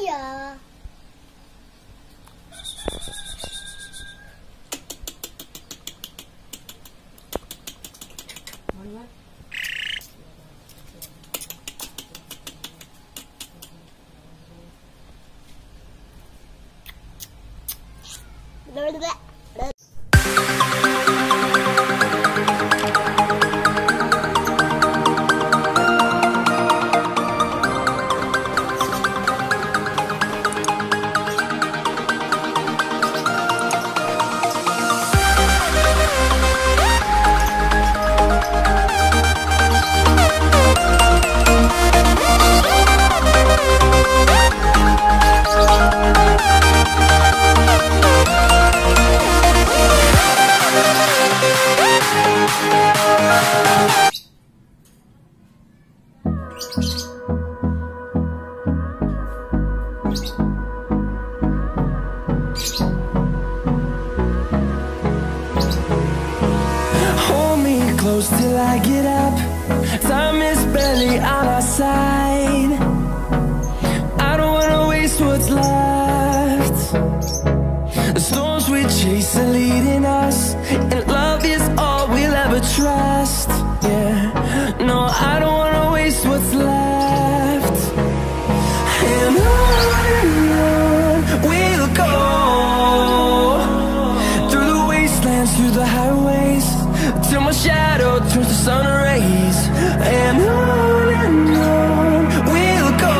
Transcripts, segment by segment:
Iya. Till I get up, time is barely on our side. I don't wanna waste what's left. The storms we chase are leading us, and love is all we'll ever trust. Yeah, no, I don't wanna waste what's left. And on we'll go, through the wastelands, through the highways, till my shadow turns to sun rays. And on we'll go,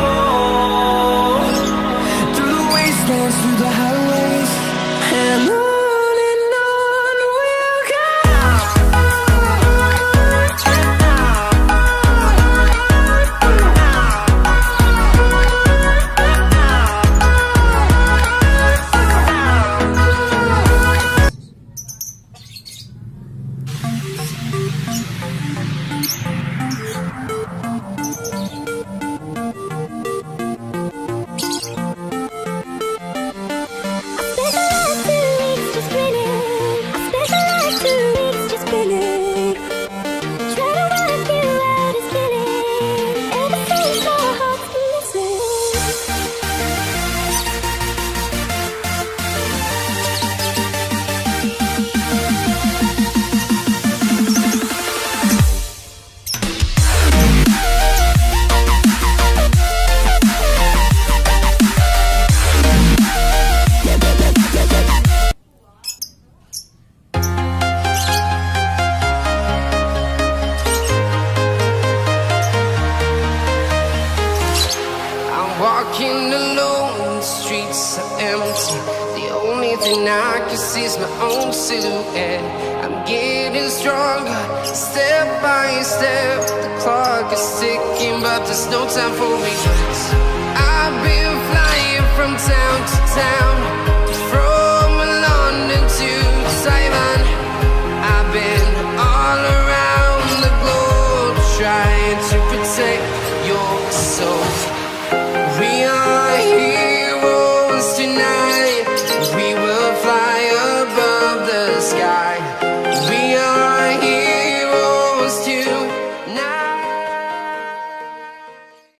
through the wastelands, through the highways, and on we'll go. Walking alone, the streets are empty. The only thing I can see is my own silhouette. I'm getting stronger, step by step. The clock is ticking, but there's no time for regrets. I've been flying from town to town, from London to Taiwan. I've been all around the globe, trying to protect your soul. We are heroes tonight.